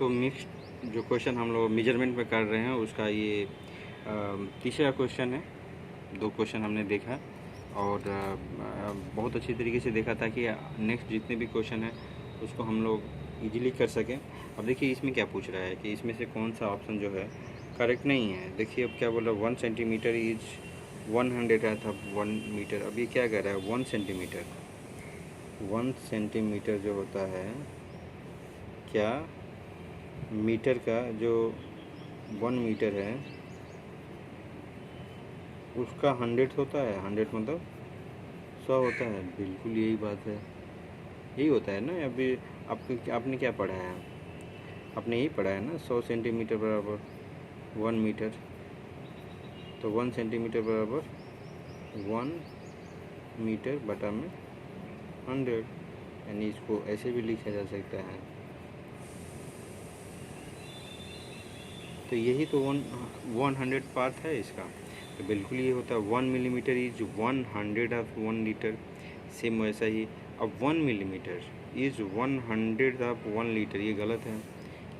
तो मिक्स्ड जो क्वेश्चन हम लोग मेजरमेंट में कर रहे हैं उसका ये तीसरा क्वेश्चन है। 2 क्वेश्चन हमने देखा और बहुत अच्छी तरीके से देखा था कि नेक्स्ट जितने भी क्वेश्चन हैं उसको हम लोग इजीली कर सकें। अब देखिए इसमें क्या पूछ रहा है कि इसमें से कौन सा ऑप्शन जो है करेक्ट नहीं है। देखिए अब क्या बोल रहा है 1 सेंटीमीटर इज 100 है था 1 मीटर। अब ये क्या कह रहा है 1 सेंटीमीटर। 1 सेंटीमीटर जो होता है क्या मीटर का जो 1 मीटर है उसका 100 होता है। 100 मतलब 100 होता है। बिल्कुल यही बात है, यही होता है ना। अभी आपने क्या पढ़ा है, आपने यही पढ़ा है ना 100 सेंटीमीटर बराबर 1 मीटर। तो 1 सेंटीमीटर बराबर 1 मीटर बटा में 100, यानी इसको ऐसे भी लिखा जा सकता है। तो यही तो 100 पार्ट है इसका। तो बिल्कुल ये होता है 1 millimetre is 100 of 1 litre. Same वैसा ही अब 1 मिलीमीटर इज 100 ऑफ 1 लीटर। ये गलत है।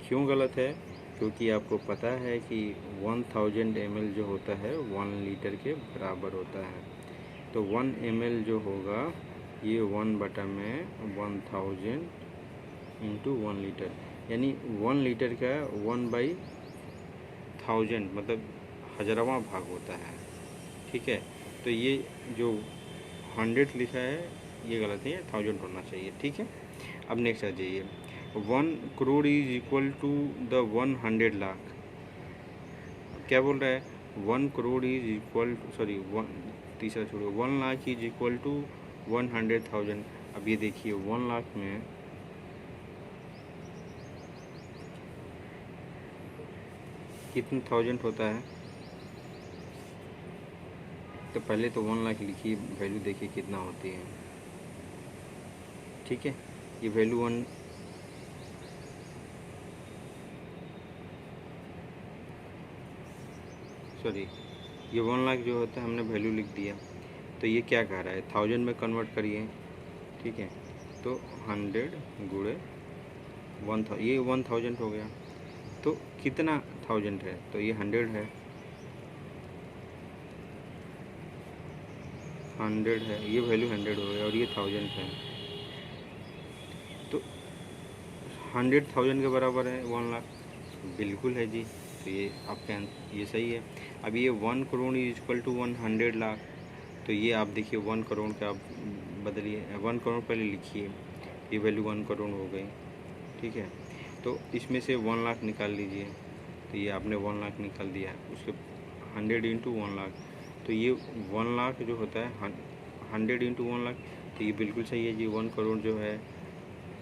क्यों गलत है? क्योंकि आपको पता है कि 1000 ml जो होता है 1 लीटर के बराबर होता है। तो 1 ml जो होगा ये 1 बटा में 1000 इंटू 1 लीटर, यानी 1 लीटर का 1/1000 मतलब 1000वां भाग होता है। ठीक है, तो ये जो 100 लिखा है ये गलत है, 1000 होना चाहिए। ठीक है, अब नेक्स्ट आ जाइए। 1 crore is equal to the 100 lakh. क्या बोल रहा है 1 करोड़ इज इक्वल सॉरी 1 तीसरा छोड़ो 1 लाख इज इक्वल टू 100,000। अब ये देखिए 1 लाख में कितने 1000 होता है। तो पहले तो 1 लाख लिखिए, वैल्यू देखिए कितना होती है। ठीक है, ये वैल्यू 1 सॉरी ये 1 लाख जो होता है हमने वैल्यू लिख दिया। तो ये क्या कह रहा है 1000 में कन्वर्ट करिए। ठीक है, तो 100 गुणे 1000 ये 1000 हो गया। तो कितना 1000 है? तो ये 100 है। 100 है, ये वैल्यू 100 हो गया और ये 1000 है। तो 100,000 के बराबर है 1 लाख। बिल्कुल है जी। तो ये आपका ये सही है। अब ये 1 crore is equal to 100 lakh. तो ये आप देखिए 1 करोड़ का आप बदलिए, 1 करोड़ पहले लिखिए, ये वैल्यू 1 करोड़ हो गई। ठीक है, तो इसमें से 1 लाख निकाल लीजिए। तो ये आपने 1 लाख निकाल दिया, उसके 100 इंटू 1 लाख। तो ये 1 लाख जो होता है 100 इंटू 1 लाख। तो ये बिल्कुल सही है जी। 1 करोड़ जो है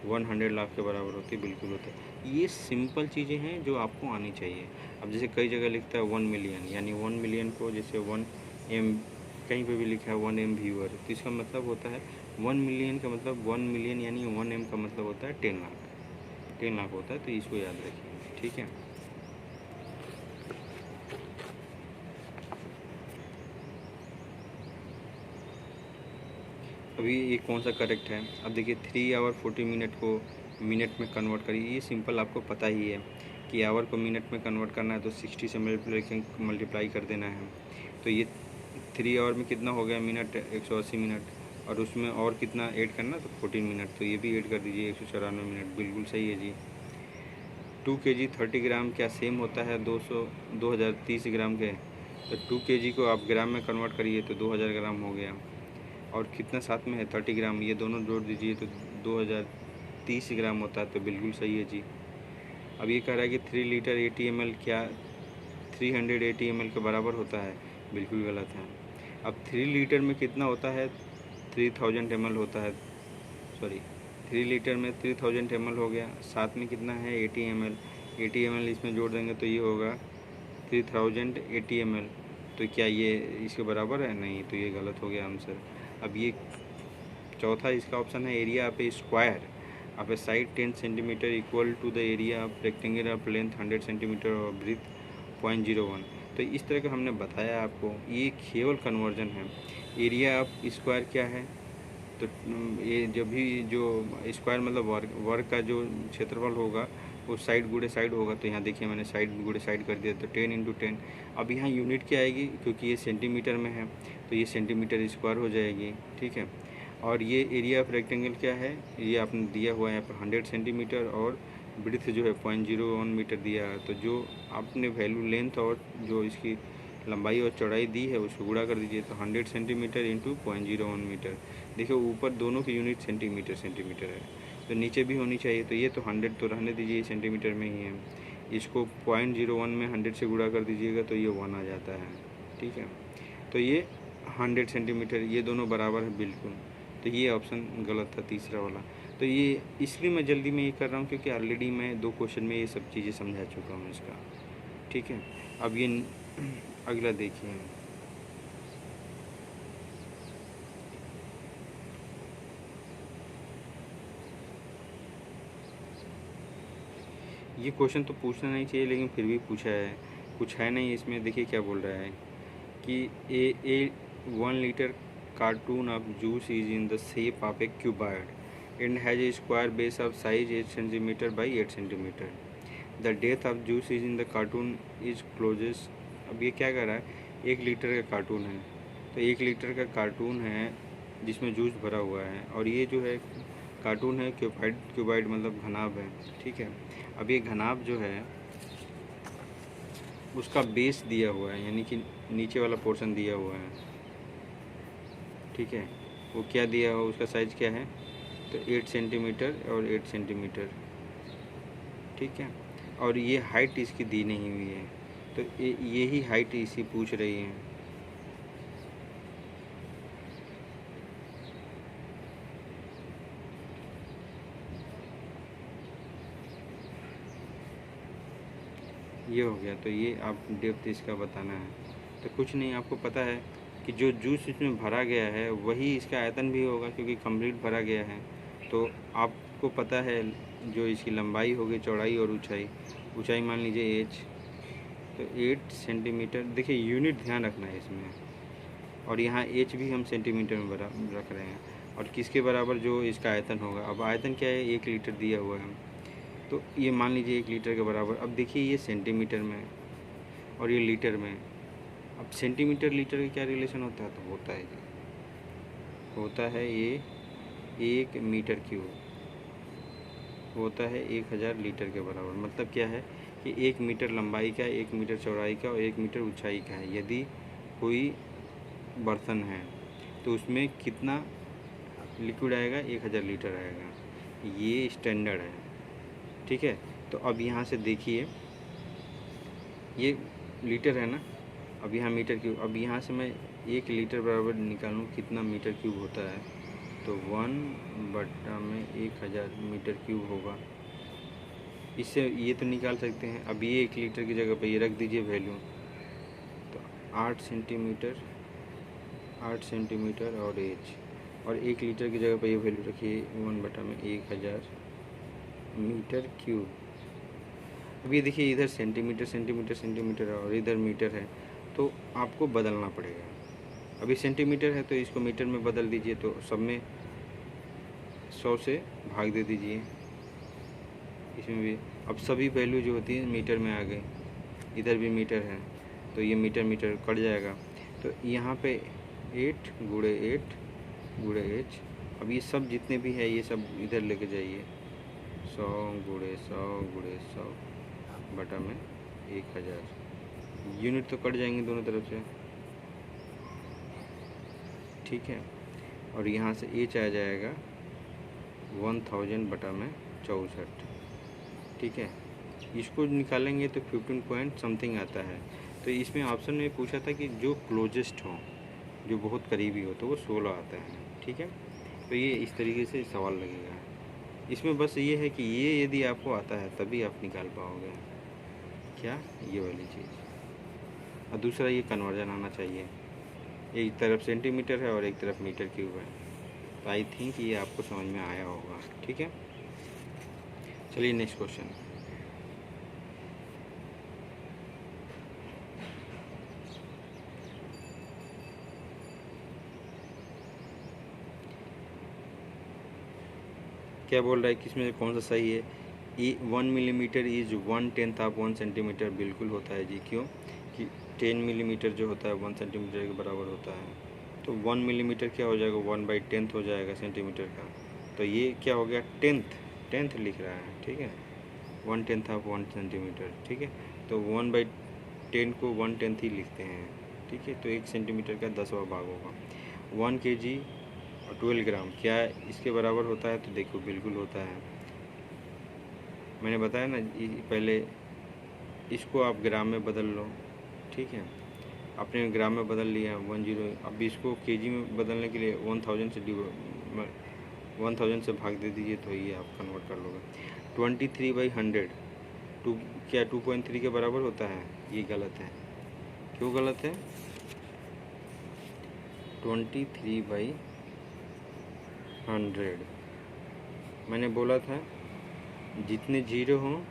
100 लाख के बराबर होती है, बिल्कुल होता है। ये सिंपल चीज़ें हैं जो आपको आनी चाहिए। अब जैसे कई जगह लिखता है 1 मिलियन, यानी 1 मिलियन को जैसे 1 M कहीं पे भी लिखा है 1 M व्यूअर, तो इसका मतलब होता है 1 मिलियन का मतलब 1 मिलियन यानी 1 M का मतलब होता है 10 लाख। 10 लाख होता है, तो इसको याद रखिए। ठीक है, अभी ये कौन सा करेक्ट है। अब देखिए 3 आवर 40 मिनट को मिनट में कन्वर्ट करिए। ये सिंपल आपको पता ही है कि आवर को मिनट में कन्वर्ट करना है तो 60 से मल्टीप्लाई कर देना है। तो ये 3 आवर में कितना हो गया मिनट 180 मिनट, और उसमें और कितना ऐड करना तो 14 मिनट। तो ये भी ऐड कर दीजिए 194 मिनट। बिल्कुल सही है जी। 2 kg 30 ग्राम क्या सेम होता है 2030 ग्राम के? तो 2 kg को आप ग्राम में कन्वर्ट करिए तो 2000 ग्राम हो गया। और कितना साथ में है 30 ग्राम, ये दोनों जोड़ दीजिए तो 2030 ग्राम होता है। तो बिल्कुल सही है जी। अब ये कह रहा है कि 3 लीटर 80 ml क्या 380 ml के बराबर होता है? बिल्कुल गलत है। अब 3 लीटर में कितना होता है 3000 ml होता है। सॉरी 3 लीटर में 3000 ml हो गया, साथ में कितना है 80 ml। 80 ml इसमें जोड़ देंगे तो ये होगा 3080 ml। तो क्या ये इसके बराबर है? नहीं, तो ये गलत हो गया आंसर। अब ये चौथा इसका ऑप्शन है area of a square of a side 10 centimetre equal to the area of rectangle of length 100 centimetre और ब्रीथ 0.01। तो इस तरह का हमने बताया आपको, ये केवल कन्वर्जन है। एरिया ऑफ स्क्वायर क्या है? तो ये जब भी जो स्क्वायर मतलब वर्ग का जो क्षेत्रफल होगा वो साइड गुणे साइड होगा। तो यहाँ देखिए मैंने साइड गुणे साइड कर दिया, तो 10 × 10। अब यहाँ यूनिट क्या आएगी, क्योंकि ये सेंटीमीटर में है तो ये सेंटीमीटर स्क्वायर हो जाएगी, ठीक है। और ये एरिया ऑफ रेक्टेंगल क्या है, ये आपने दिया हुआ है यहाँ पर 100 सेंटीमीटर, और ब्रिथ जो है 0.01 मीटर दिया है। तो जो आपने वैल्यू लेंथ और जो इसकी लंबाई और चौड़ाई दी है उसको गुणा कर दीजिए, तो 100 सेंटीमीटर इंटू 0.01 मीटर। देखिए ऊपर दोनों की यूनिट सेंटीमीटर है, तो नीचे भी होनी चाहिए। तो ये तो 100 तो रहने दीजिए, सेंटीमीटर में ही है। इसको 0.01 में 100 से गुणा कर दीजिएगा तो ये 1 आ जाता है, ठीक है। तो ये 100 सेंटीमीटर, ये दोनों बराबर है बिल्कुल। तो ये ऑप्शन गलत था, तीसरा वाला। तो ये इसलिए मैं जल्दी में ये कर रहा हूँ क्योंकि ऑलरेडी मैं 2 क्वेश्चन में ये सब चीज़ें समझा चुका हूँ इसका, ठीक है। अब ये अगला देखिए, ये क्वेश्चन तो पूछना नहीं चाहिए लेकिन फिर भी पूछा है, कुछ है नहीं इसमें। देखिए क्या बोल रहा है कि ए 1 litre cartoon of juice is in the shape of a cuboid and has a square base of size 8 cm by 8 cm. The depth of juice is in the cartoon is closest। अब ये क्या कर रहा है, 1 litre का cartoon है, तो 1 litre का कार्टून है जिसमें जूस भरा हुआ है, और ये जो है कार्टून है क्यूबाइड मतलब घनाभ है, ठीक है। अब ये घनाभ जो है उसका बेस दिया हुआ है, यानी कि नीचे वाला पोर्शन दिया हुआ है, ठीक है। वो क्या दिया हुआ, उसका साइज़ क्या है, तो 8 सेंटीमीटर और 8 सेंटीमीटर, ठीक है। और ये हाइट इसकी दी नहीं हुई है, तो यही हाइट इसी पूछ रही है। ये हो गया, तो ये आप डेप्थ इसका बताना है। तो कुछ नहीं, आपको पता है कि जो जूस इसमें भरा गया है वही इसका आयतन भी होगा, क्योंकि कंप्लीट भरा गया है। तो आपको पता है जो इसकी लंबाई होगी, चौड़ाई और ऊंचाई मान लीजिए h, तो 8 सेंटीमीटर। देखिए यूनिट ध्यान रखना है इसमें, और यहाँ h भी हम सेंटीमीटर में रख रहे हैं, और किसके बराबर जो इसका आयतन होगा। अब आयतन क्या है, 1 लीटर दिया हुआ है, तो ये मान लीजिए 1 लीटर के बराबर। अब देखिए ये सेंटीमीटर में और ये लीटर में। अब सेंटीमीटर लीटर का क्या रिलेशन होता है, तो होता है ये 1 मीटर क्यूब होता है 1000 लीटर के बराबर। मतलब क्या है कि 1 मीटर लंबाई का, 1 मीटर चौड़ाई का और 1 मीटर ऊंचाई का है। यदि कोई बर्तन है तो उसमें कितना लिक्विड आएगा, 1000 लीटर आएगा। ये स्टैंडर्ड है, ठीक है। तो अब यहाँ से देखिए ये लीटर है ना, अब यहाँ मीटर क्यूब। अब यहाँ से मैं 1 लीटर बराबर निकालूँ कितना मीटर क्यूब होता है, तो 1/1000 मीटर क्यूब होगा। इससे ये तो निकाल सकते हैं। अब ये 1 लीटर की जगह पे ये रख दीजिए वैल्यू, तो 8 सेंटीमीटर और एच, और 1 लीटर की जगह पे ये वैल्यू रखिए 1/1000 मीटर क्यूब। अब ये देखिए इधर सेंटीमीटर और इधर मीटर है, तो आपको बदलना पड़ेगा। अभी सेंटीमीटर है तो इसको मीटर में बदल दीजिए, तो सब में 100 से भाग दे दीजिए इसमें भी। अब सभी वैल्यू जो होती है मीटर में आ गई, इधर भी मीटर है तो ये मीटर कट जाएगा। तो यहाँ पे 8 गुणे h। अब ये सब जितने भी है ये सब इधर लेके जाइए, 100 गुणे 100 बटा में 1000। यूनिट तो कट जाएंगे दोनों तरफ से, ठीक है। और यहाँ से h आ जाएगा 1000 बटा में 64, ठीक है। इसको निकालेंगे तो 15 पॉइंट समथिंग आता है। तो इसमें ऑप्शन में पूछा था कि जो क्लोजेस्ट हो, जो बहुत करीबी हो, तो वो 16 आता है, ठीक है। तो ये इस तरीके से सवाल लगेगा। इसमें बस ये है कि ये यदि आपको आता है तभी आप निकाल पाओगे, क्या, ये वाली चीज़। और दूसरा ये कन्वर्जन आना चाहिए, एक तरफ सेंटीमीटर है और एक तरफ मीटर क्यूब है। तो आई थिंक ये आपको समझ में आया होगा, ठीक है। चलिए नेक्स्ट क्वेश्चन। क्या बोल रहा है कि इसमें से कौन सा सही है? 1 मिलीमीटर इज़ 1/10 ऑफ 1 सेंटीमीटर, बिल्कुल होता है जी। क्यों कि 10 मिलीमीटर जो होता है 1 सेंटीमीटर के बराबर होता है, तो 1 मिलीमीटर क्या हो जाएगा? 1/10 हो जाएगा सेंटीमीटर का। तो ये क्या हो गया? टेंथ लिख रहा है, ठीक है, 1/10 ऑफ 1 सेंटीमीटर, ठीक है। तो 1/10 को 1/10 ही लिखते हैं, ठीक है। तो 1 सेंटीमीटर का 10वां भाग होगा। 1 kg और 12 ग्राम क्या इसके बराबर होता है? तो देखो बिल्कुल होता है। मैंने बताया ना पहले, इसको आप ग्राम में बदल लो, ठीक है। आपने ग्राम में बदल लिया 10, अब इसको केजी में बदलने के लिए 1000 से भाग दे दीजिए, तो ये आप कन्वर्ट कर लोगे। 23/100 क्या 2.3 के बराबर होता है? ये गलत है। क्यों गलत है? 23/100 मैंने बोला था जितने जीरो हों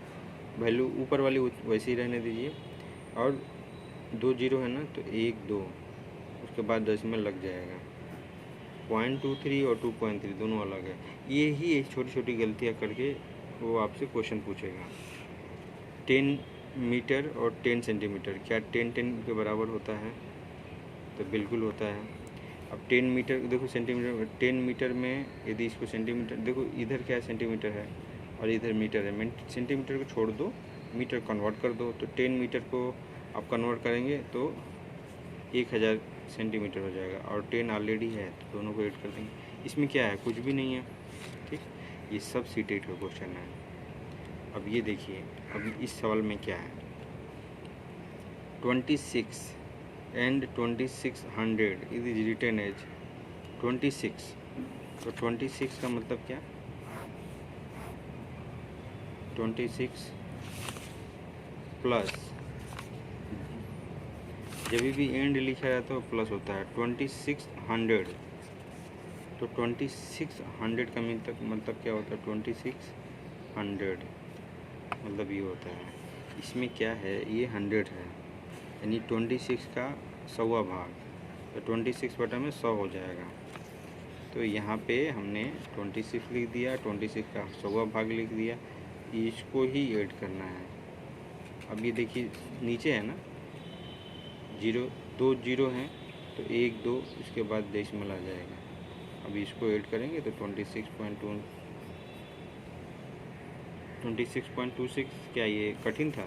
वैल्यू ऊपर वाली वैसे ही रहने दीजिए, और 2 जीरो है ना, तो 1 2 उसके बाद डेसिमल लग जाएगा। 0.23 और 2.3 दोनों अलग है। ये ही छोटी छोटी गलतियाँ करके वो आपसे क्वेश्चन पूछेगा। 10 मीटर और 10 सेंटीमीटर क्या 10 के बराबर होता है? तो बिल्कुल होता है। अब 10 मीटर देखो, सेंटीमीटर 10 मीटर में यदि इसको सेंटीमीटर देखो, इधर क्या सेंटीमीटर है और इधर मीटर है। सेंटीमीटर को छोड़ दो, मीटर कन्वर्ट कर दो, तो 10 मीटर को आप कन्वर्ट करेंगे तो 1000 सेंटीमीटर हो जाएगा, और 10 ऑलरेडी है तो दोनों को ऐड कर देंगे। इसमें क्या है? कुछ भी नहीं है, ठीक। ये सब C-TET का क्वेश्चन है। अब ये देखिए, अब इस सवाल में क्या है? 26 and 2600 इज रिटन एज 26। तो 26 का मतलब क्या? 26 प्लस, जब भी एंड लिखा जाता है तो प्लस होता है। 2600, तो 2600 का मतलब क्या होता है? 2600 मतलब ये होता है। इसमें क्या है? ये 100 है, यानी 26 का 100वां भाग, तो 26/100 हो जाएगा। तो यहाँ पे हमने 26 लिख दिया, 26 का 100वां भाग लिख दिया, इसको ही ऐड करना है। अब ये देखिए नीचे है ना, 2 जीरो हैं, तो 1 2 इसके बाद डेसिमल आ जाएगा। अब इसको ऐड करेंगे तो 26.26 क्या ये कठिन था?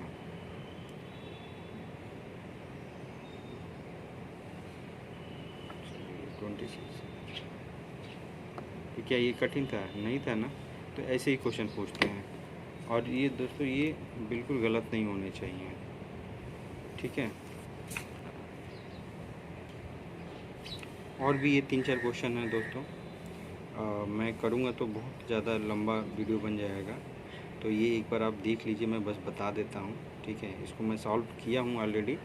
तो क्या ये कठिन था? नहीं था ना। तो ऐसे ही क्वेश्चन पूछते हैं, और ये दोस्तों ये बिल्कुल गलत नहीं होने चाहिए, ठीक है। और भी ये 3-4 क्वेश्चन हैं दोस्तों, मैं करूँगा तो बहुत ज़्यादा लंबा वीडियो बन जाएगा, तो ये एक बार आप देख लीजिए, मैं बस बता देता हूँ, ठीक है। इसको मैं सॉल्व किया हूँ ऑलरेडी।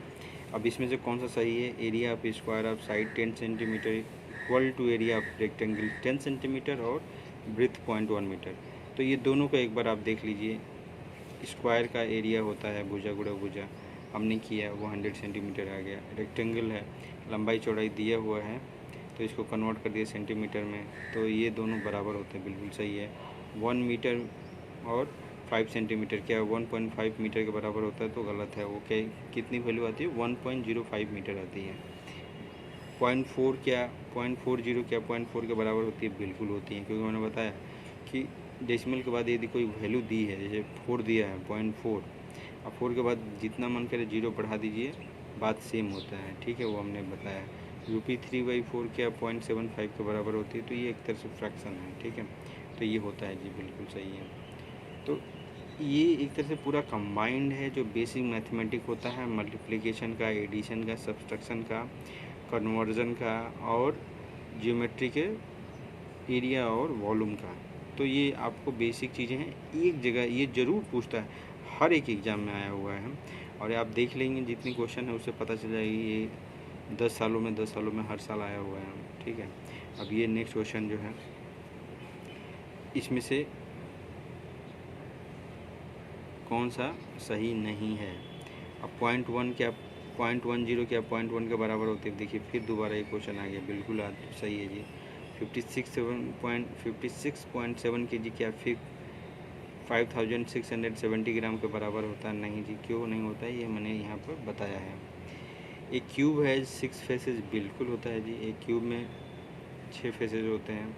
अब इसमें से कौन सा सही है? Area of square of side 10 centimetre equal to area of rectangle 10 centimetre और ब्रेथ 0.1 मीटर। तो ये दोनों का एक बार आप देख लीजिए। स्क्वायर का एरिया होता है भुजा गुणा भुजा, हमने किया वो 100 सेंटीमीटर आ गया। रेक्टेंगल है, लंबाई चौड़ाई दिया हुआ है, तो इसको कन्वर्ट कर दिया सेंटीमीटर में, तो ये दोनों बराबर होते हैं, बिल्कुल सही है। 1 मीटर और 5 सेंटीमीटर क्या 1.5 मीटर के बराबर होता है? तो गलत है। वो क्या कितनी वैल्यू आती है? 1.05 मीटर आती है। 0.4 क्या 0.40 क्या 0.4 के बराबर होती है? बिल्कुल होती है, क्योंकि मैंने बताया कि डेसिमल के बाद यदि कोई वैल्यू दी है, जैसे 4 दिया है 0.4, अब 4 के बाद जितना मन करे 0 बढ़ा दीजिए, बात सेम होता है, ठीक है। वो हमने बताया। UP3/4 क्या 0.75 के बराबर होती है? तो ये एक तरह से फ्रैक्शन है, ठीक है। तो ये होता है जी, बिल्कुल सही है। तो ये एक तरह से पूरा कंबाइंड है, जो बेसिक मैथमेटिक होता है, मल्टीप्लिकेशन का, एडिशन का, सब्सट्रैक्शन का, कन्वर्जन का, और ज्योमेट्री के एरिया और वॉल्यूम का। तो ये आपको बेसिक चीज़ें हैं, एक जगह ये ज़रूर पूछता है, हर एक एग्ज़ाम में आया हुआ है, और आप देख लेंगे जितनी क्वेश्चन है उससे पता चल जाएगी, ये 10 सालों में हर साल आया हुआ है, ठीक है। अब ये नेक्स्ट क्वेश्चन जो है, इसमें से कौन सा सही नहीं है? अब 0.10 क्या 0.1 के बराबर होती है? देखिए फिर दोबारा एक क्वेश्चन आ गया, बिल्कुल सही है जी। 56.7 kg क्या फिर 5670 ग्राम के बराबर होता है? नहीं जी, क्यों नहीं होता है, ये मैंने यहाँ पर बताया है। एक क्यूब है 6 फेसेस, बिल्कुल होता है जी। एक क्यूब में 6 फेसेस होते हैं।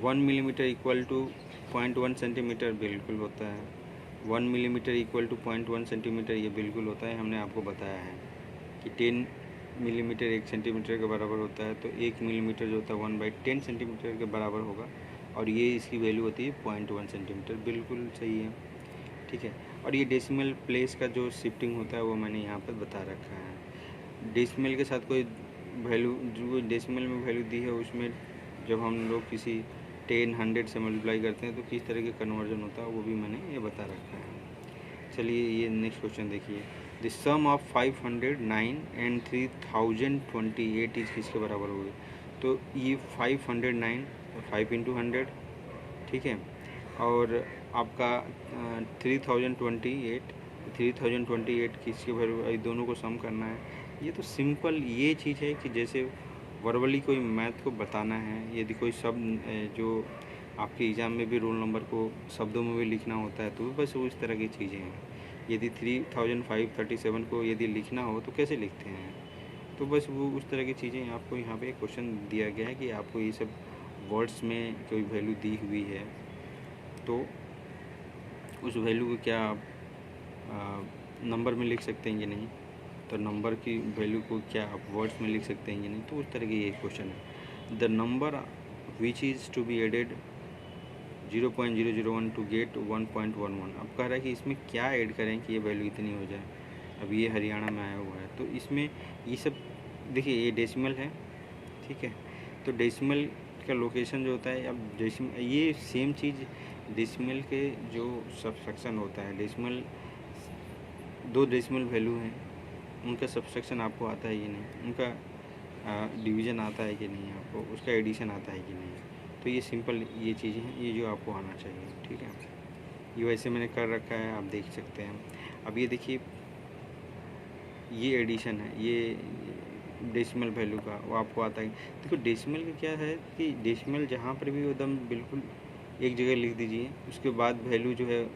1 मिलीमीटर इक्वल टू 0.1 सेंटीमीटर, बिल्कुल होता है। 1 मिलीमीटर इक्वल टू 0.1 सेंटीमीटर, ये बिल्कुल होता है, हमने आपको बताया है कि 10 मिलीमीटर 1 सेंटीमीटर के बराबर होता है। तो 1 मिलीमीटर जो होता है 1/10 सेंटीमीटर के बराबर होगा, और ये इसकी वैल्यू होती है 0.1 सेंटीमीटर, बिल्कुल सही है। ठीक है, और ये डेसिमल प्लेस का जो शिफ्टिंग होता है वो मैंने यहाँ पर बता रखा है। डेसिमल के साथ कोई वैल्यू, जो डेसिमल में वैल्यू दी है उसमें जब हम लोग किसी 10, 100 से मल्टीप्लाई करते हैं तो किस तरह के कन्वर्जन होता है वो भी मैंने ये बता रखा है। चलिए ये नेक्स्ट क्वेश्चन देखिए। The sum of 509 and 3028 is किसके बराबर होगी? तो ये 509 5 इंटू 100, ठीक है, और आपका 3028 किसके बराबर, दोनों को सम करना है। ये तो सिंपल ये चीज़ है कि जैसे वर्बली कोई मैथ को बताना है, यदि कोई शब्द जो आपके एग्ज़ाम में भी रोल नंबर को शब्दों में भी लिखना होता है, तो बस वो इस तरह की चीज़ें हैं। यदि 3537 को यदि लिखना हो तो कैसे लिखते हैं, तो बस वो उस तरह की चीज़ें आपको यहाँ पे क्वेश्चन दिया गया है कि आपको ये सब वर्ड्स में कोई वैल्यू दी हुई है तो उस वैल्यू को क्या आप नंबर में लिख सकते हैं या नहीं, तो नंबर की वैल्यू को क्या आप वर्ड्स में लिख सकते हैं या नहीं, तो उस तरह की ये क्वेश्चन है। The number which is to be added 0.001 to get 1.11। अब कह रहा है कि इसमें क्या ऐड करें कि ये वैल्यू इतनी हो जाए। अब ये हरियाणा में आया हुआ है, तो इसमें ये सब देखिए, ये डेसिमल है, ठीक है, तो डेसिमल का लोकेशन जो होता है, अब डेसिमल ये सेम चीज़ डेसिमल के जो सब्सट्रैक्शन होता है, डेसिमल 2 डेसिमल वैल्यू हैं, उनका सब्सट्रैक्शन आपको आता है कि नहीं, उनका डिवीज़न आता है कि नहीं, आपको उसका एडिशन आता है कि नहीं। तो ये सिंपल ये चीज़ें हैं, ये जो आपको आना चाहिए, ठीक है। ये वैसे मैंने कर रखा है, आप देख सकते हैं। अब ये देखिए, ये एडिशन है, ये डेसिमल वैल्यू का, वो आपको आता है। देखो डेसिमल का क्या है कि डेसिमल जहाँ पर भी एकदम बिल्कुल एक जगह लिख दीजिए, उसके बाद वैल्यू जो है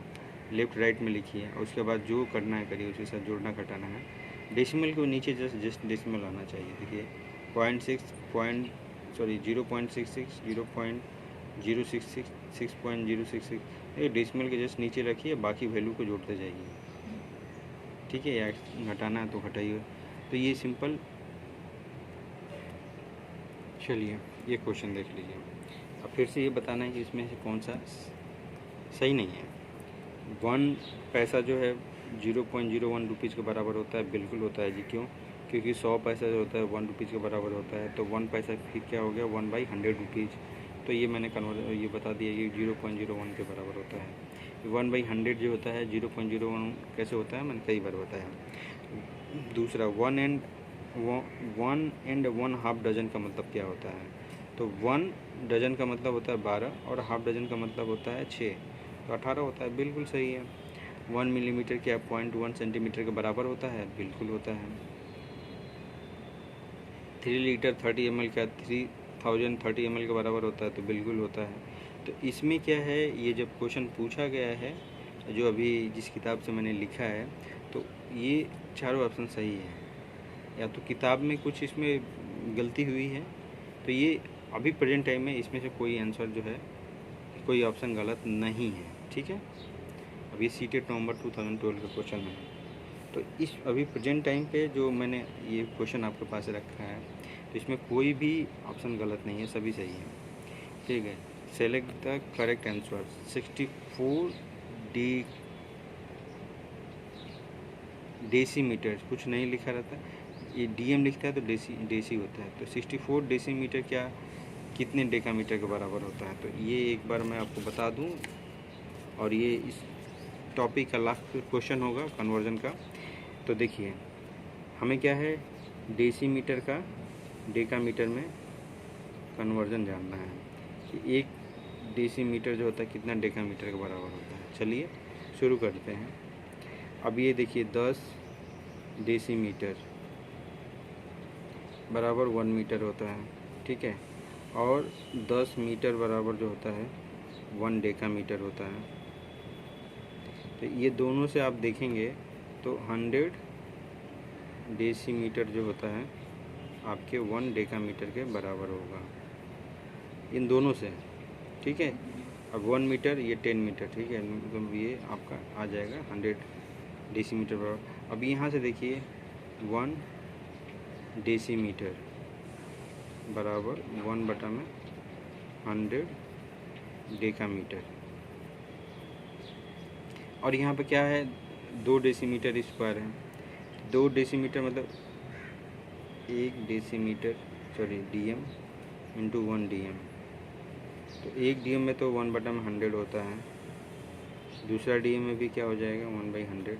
लेफ़्ट राइट में लिखिए, और उसके बाद जो करना है करिए, उसके साथ जोड़ना घटाना है। डेसिमल को नीचे जस्ट डेसिमल आना चाहिए। देखिए 0.66, 0.066, 6.066, ये डेसिमल के जस्ट नीचे रखिए, बाकी वैल्यू को जोड़ते जाइए, ठीक है, या घटाना है तो घटाइए। तो ये सिंपल। चलिए ये क्वेश्चन देख लीजिए। अब फिर से ये बताना है कि इसमें से कौन सा सही नहीं है। 1 पैसा जो है 0.01 रुपीज़ के बराबर होता है, बिल्कुल होता है जी। क्यों? क्योंकि 100 पैसा जो होता है 1 रुपीज़ के बराबर होता है, तो 1 पैसा फिर क्या हो गया 1/100 रुपीज़। तो ये मैंने ये बता दिया, ये 0.01 के बराबर होता है। 1/100 जो होता है 0.01 कैसे होता है, मैंने कई बार बताया। दूसरा 1 एंड 1/2 डजन का मतलब क्या होता है, तो 1 डजन का मतलब होता है 12, और हाफ डजन का मतलब होता है 6, तो 18 होता है, बिल्कुल सही है। 1 मिलीमीटर क्या 0.1 सेंटीमीटर के बराबर होता है, बिल्कुल होता है। 3 लीटर 30 ml क्या 3030 ml के बराबर होता है, तो बिल्कुल होता है। तो इसमें क्या है, ये जब क्वेश्चन पूछा गया है, जो अभी जिस किताब से मैंने लिखा है, तो ये चारों ऑप्शन सही है, या तो किताब में कुछ इसमें गलती हुई है, तो ये अभी प्रेजेंट टाइम में इसमें से कोई आंसर जो है, कोई ऑप्शन गलत नहीं है, ठीक है। अब ये सीटेट नवंबर 2012 का क्वेश्चन है, तो इस अभी प्रेजेंट टाइम पे जो मैंने ये क्वेश्चन आपके पास रखा है, तो इसमें कोई भी ऑप्शन गलत नहीं है, सभी सही है, ठीक है। Select the correct answer. 64 decimetre, कुछ नहीं लिखा रहता है, ये डीएम लिखता है तो डेसी होता है, तो 64 डेसीमीटर क्या कितने डेकामीटर के बराबर होता है, तो ये एक बार मैं आपको बता दूं, और ये इस टॉपिक का लास्ट क्वेश्चन होगा कन्वर्जन का। तो देखिए हमें क्या है, डेसीमीटर का डेकामीटर में कन्वर्जन जानना है कि 1 डेसीमीटर जो होता है कितना डेकामीटर के बराबर होता है। चलिए शुरू करते हैं। अब ये देखिए 10 डेसीमीटर बराबर 1 मीटर होता है, ठीक है। और 10 मीटर बराबर जो होता है 1 डेकामीटर होता है। तो ये दोनों से आप देखेंगे तो 100 डेसीमीटर जो होता है आपके 1 डेकामीटर के बराबर होगा इन दोनों से, ठीक है। अब 1 मीटर ये 10 मीटर, ठीक है, मतलब ये आपका आ जाएगा 100 डेसीमीटर बराबर। अब यहाँ से देखिए 1 डेसीमीटर बराबर 1/100 डेकामीटर। और यहाँ पे क्या है 2 डेसीमीटर स्क्वायर है। 2 डेसीमीटर मतलब 1 डेसीमीटर डीएम इंटू 1 डीएम। तो 1 डीएम में तो 1/100 होता है, दूसरा डीएम में भी क्या हो जाएगा 1/100,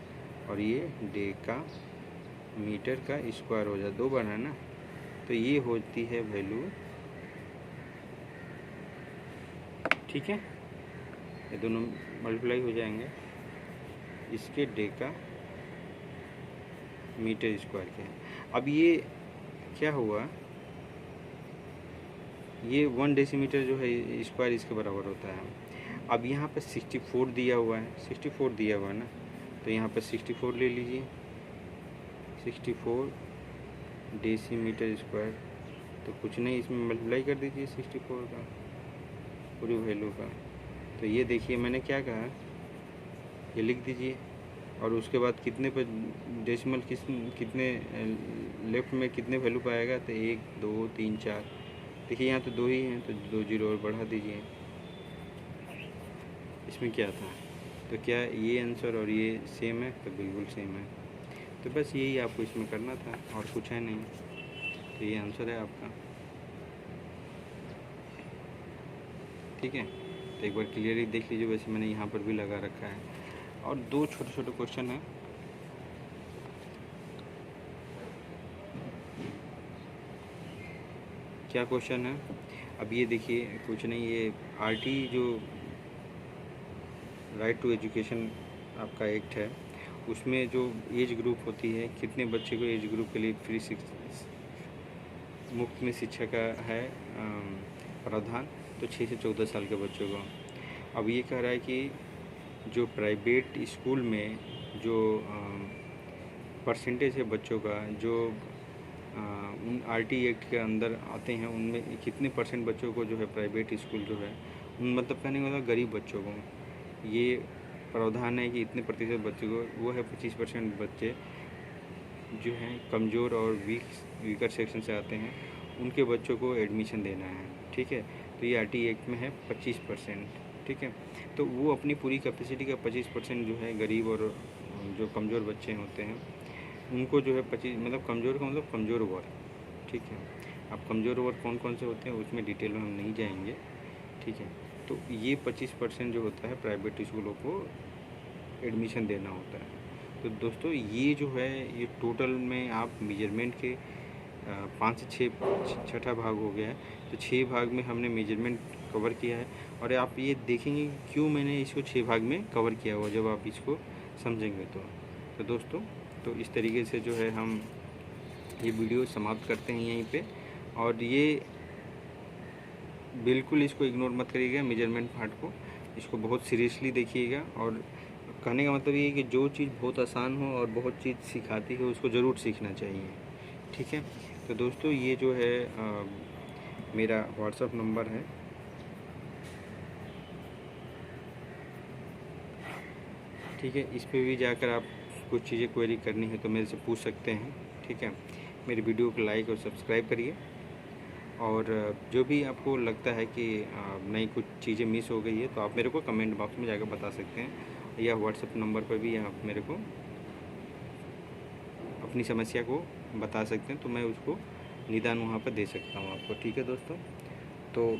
और ये डेका मीटर का स्क्वायर हो जाए 2 बार है ना। तो ये होती है वैल्यू, ठीक है। ये दोनों मल्टीप्लाई हो जाएंगे इसके डेका मीटर स्क्वायर के। अब ये क्या हुआ, ये 1 डेसीमीटर जो है स्क्वायर इसके बराबर होता है। अब यहाँ पे 64 दिया हुआ है, 64 दिया हुआ है ना, तो यहाँ पे 64 ले लीजिए, 64 डेसीमीटर स्क्वायर। तो कुछ नहीं, इसमें मल्टीप्लाई कर दीजिए 64 का पूरी वैल्यू का। तो ये देखिए मैंने क्या कहा, ये लिख दीजिए। और उसके बाद कितने पर डेसिमल कितने लेफ्ट में कितने वैल्यू पाएगा, तो 1 2 3 4। देखिए यहाँ तो 2 ही हैं, तो 2 जीरो और बढ़ा दीजिए। इसमें क्या था, तो क्या ये आंसर और ये सेम है, तो बिल्कुल सेम है। तो बस यही आपको इसमें करना था और कुछ है नहीं। तो ये आंसर है आपका, ठीक है। तो एक बार क्लियरली देख लीजिए, वैसे मैंने यहाँ पर भी लगा रखा है। और 2 छोटे छोटे क्वेश्चन हैं, क्या क्वेश्चन है अब ये देखिए, कुछ नहीं, ये आरटी जो राइट टू एजुकेशन आपका एक्ट है, उसमें जो एज ग्रुप होती है, कितने बच्चे को एज ग्रुप के लिए फ्री मुफ्त में शिक्षा का है प्रावधान, तो 6 से 14 साल के बच्चों को। अब ये कह रहा है कि जो प्राइवेट स्कूल में जो परसेंटेज है बच्चों का, जो उन आरटी एक्ट के अंदर आते हैं, उनमें कितने % बच्चों को जो है प्राइवेट स्कूल जो है उन, मतलब कहने का मतलब गरीब बच्चों को ये प्रावधान है कि इतने प्रतिशत बच्चों को, वो है 25% बच्चे जो हैं कमज़ोर और वीकर सेक्शन से आते हैं, उनके बच्चों को एडमिशन देना है, ठीक है। तो ये आरटी एक्ट में है 25%, ठीक है। तो वो अपनी पूरी कैपेसिटी का 25% जो है गरीब और जो कमज़ोर बच्चे होते हैं उनको जो है 25, मतलब कमज़ोर का मतलब कमज़ोर वर्ग, ठीक है। अब कमज़ोर वर्ग कौन कौन से होते हैं उसमें डिटेल में हम नहीं जाएंगे, ठीक है। तो ये 25% जो होता है प्राइवेट स्कूलों को एडमिशन देना होता है। तो दोस्तों ये जो है ये टोटल में आप मेजरमेंट के 5 से 6 भाग हो गया है। तो 6 भाग में हमने मेजरमेंट कवर किया है, और आप ये देखेंगे क्यों मैंने इसको 6 भाग में कवर किया हुआ, जब आप इसको समझेंगे तो दोस्तों, तो इस तरीके से जो है हम ये वीडियो समाप्त करते हैं यहीं पे। और ये बिल्कुल इसको इग्नोर मत करिएगा, मेजरमेंट पार्ट को, इसको बहुत सीरियसली देखिएगा। और कहने का मतलब ये है कि जो चीज़ बहुत आसान हो और बहुत चीज़ सिखाती है उसको ज़रूर सीखना चाहिए, ठीक है। तो दोस्तों ये जो है मेरा व्हाट्सएप नंबर है, ठीक है। इस पे भी जाकर आप कुछ चीज़ें क्वेरी करनी है तो मेरे से पूछ सकते हैं, ठीक है। मेरी वीडियो को लाइक और सब्सक्राइब करिए, और जो भी आपको लगता है कि नई कुछ चीज़ें मिस हो गई है तो आप मेरे को कमेंट बॉक्स में जाकर बता सकते हैं, या व्हाट्सएप नंबर पर भी आप मेरे को अपनी समस्या को बता सकते हैं, तो मैं उसको निदान वहाँ पर दे सकता हूँ आपको, ठीक है दोस्तों। तो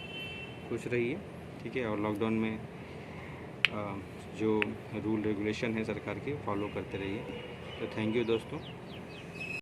खुश रहिए, ठीक है। और लॉकडाउन में जो रूल रेगुलेशन है सरकार के, फॉलो करते रहिए। तो थैंक यू दोस्तों।